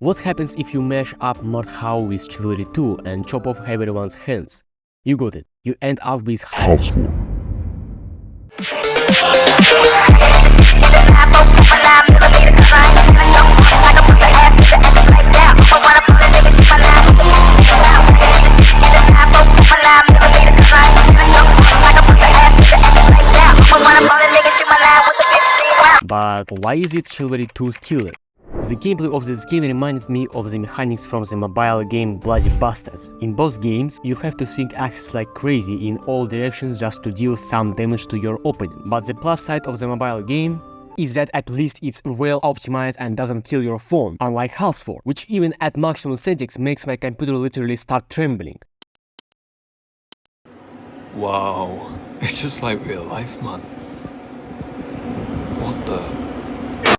What happens if you mash up Mordhau with Chivalry 2 and chop off everyone's hands? You got it. You end up with housework. But why is it Chivalry 2's killer? The gameplay of this game reminded me of the mechanics from the mobile game Bloody Bastards. In both games, you have to swing axes like crazy in all directions just to deal some damage to your opponent. But the plus side of the mobile game is that at least it's well optimized and doesn't kill your phone, unlike Half-4, which even at maximum settings makes my computer literally start trembling. Wow, it's just like real life, man. What the?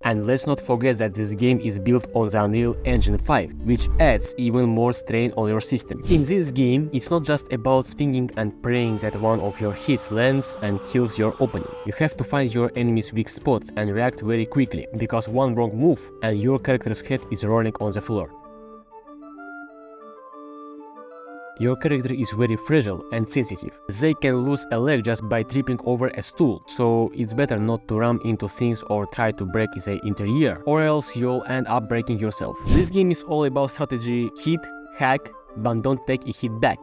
And let's not forget that this game is built on the Unreal Engine 5, which adds even more strain on your system. In this game, it's not just about swinging and praying that one of your hits lands and kills your opponent. You have to find your enemy's weak spots and react very quickly, because one wrong move and your character's head is rolling on the floor. Your character is very fragile and sensitive. They can lose a leg just by tripping over a stool, so it's better not to ram into things or try to break the interior, or else you'll end up breaking yourself. This game is all about strategy, hit, hack, but don't take a hit back.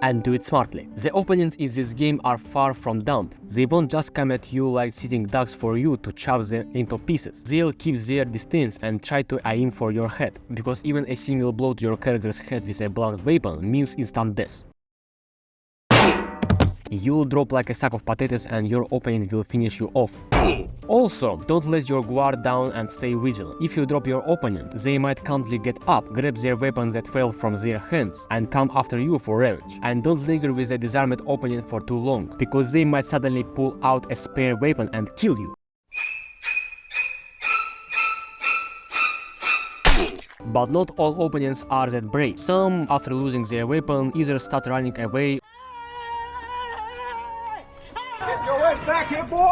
And do it smartly. The opponents in this game are far from dumb. They won't just come at you like sitting ducks for you to chop them into pieces. They'll keep their distance and try to aim for your head, because even a single blow to your character's head with a blunt weapon means instant death. You'll drop like a sack of potatoes and your opponent will finish you off. Also, don't let your guard down and stay vigilant. If you drop your opponent, they might calmly get up, grab their weapon that fell from their hands, and come after you for revenge. And don't linger with a disarmed opponent for too long, because they might suddenly pull out a spare weapon and kill you. But not all opponents are that brave. Some, after losing their weapon, either start running away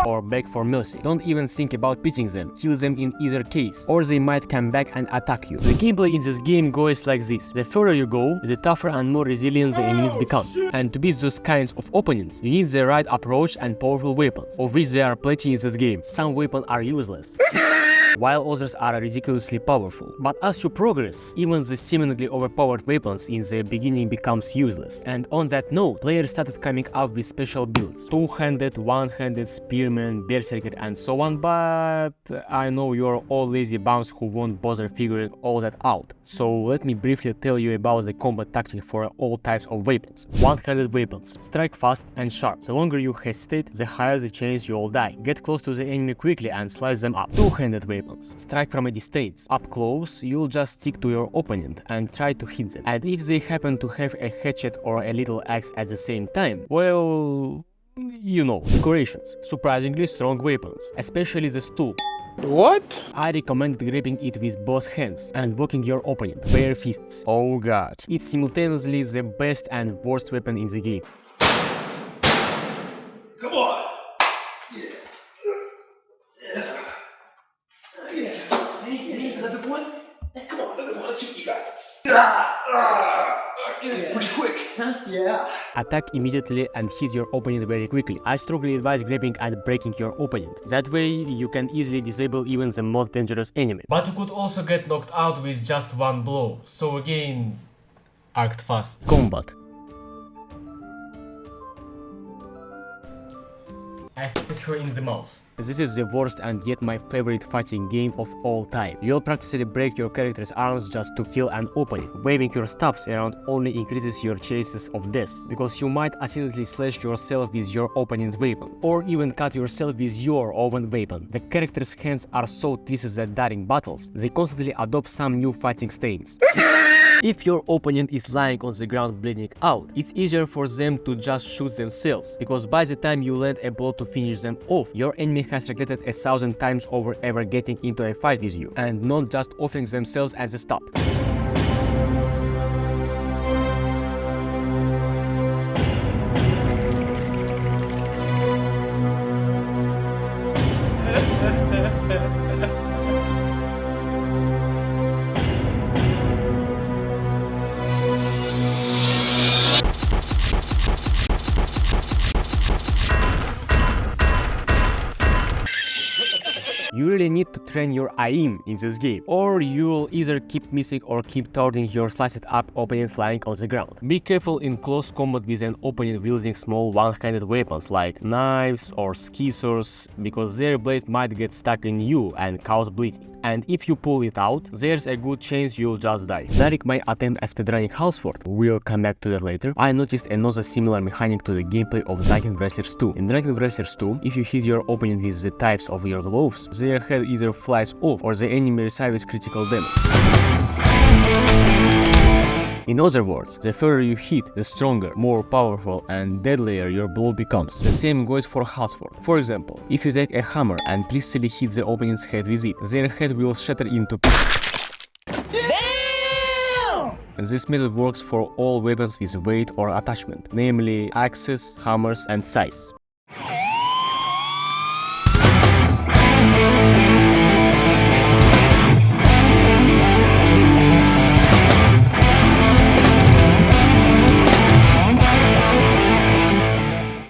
or beg for mercy. Don't even think about pitching them, kill them in either case, or they might come back and attack you. The gameplay in this game goes like this: the further you go, the tougher and more resilient the enemies become. And to beat those kinds of opponents, you need the right approach and powerful weapons, of which there are plenty in this game. Some weapons are useless, while others are ridiculously powerful. But as you progress, even the seemingly overpowered weapons in the beginning becomes useless. And on that note, players started coming up with special builds: two-handed, one-handed, spearman, berserker, and so on, but I know you're all lazy bums who won't bother figuring all that out. So let me briefly tell you about the combat tactic for all types of weapons. One-handed weapons. Strike fast and sharp. The longer you hesitate, the higher the chance you'll die. Get close to the enemy quickly and slice them up. Two-handed weapons. Strike from a distance. Up close, you'll just stick to your opponent and try to hit them. And if they happen to have a hatchet or a little axe at the same time, well, you know. Decorations. Surprisingly strong weapons, especially the stool. What? I recommend gripping it with both hands and walking your opponent, bare fists. Oh god. It's simultaneously the best and worst weapon in the game. Come on! Yeah, another one? Come on, another one, let's see what you got. Pretty quick, huh? Yeah. Attack immediately and hit your opponent very quickly. I strongly advise grabbing and breaking your opponent. That way you can easily disable even the most dangerous enemy. But you could also get knocked out with just one blow, so again, act fast. Combat. I hit her in the mouth. This is the worst and yet my favorite fighting game of all time. You'll practically break your character's arms just to kill an opponent. Waving your staffs around only increases your chances of death, because you might accidentally slash yourself with your opponent's weapon, or even cut yourself with your own weapon. The character's hands are so twisted that during battles, they constantly adopt some new fighting styles. If your opponent is lying on the ground bleeding out, it's easier for them to just shoot themselves, because by the time you land a blow to finish them off, your enemy has regretted 1,000 times over ever getting into a fight with you, and not just offering themselves as a stop. really need to train your aim in this game, or you'll either keep missing or keep turning your sliced up opponents lying on the ground. Be careful in close combat with an opponent wielding small one-handed weapons like knives or scissors, because their blade might get stuck in you and cause bleeding. And if you pull it out, there's a good chance you'll just die. During my attempt at speedrunning Houseworld, we'll come back to that later, I noticed another similar mechanic to the gameplay of Drunken Wrestlers 2. In Drunken Wrestlers 2, if you hit your opponent with the types of your gloves, their head either flies off or the enemy receives critical damage. In other words, the further you hit, the stronger, more powerful and deadlier your blow becomes. The same goes for Houseworld. For example, if you take a hammer and precisely hit the opponent's head with it, their head will shatter into pieces. Damn! This method works for all weapons with weight or attachment, namely axes, hammers and scythes.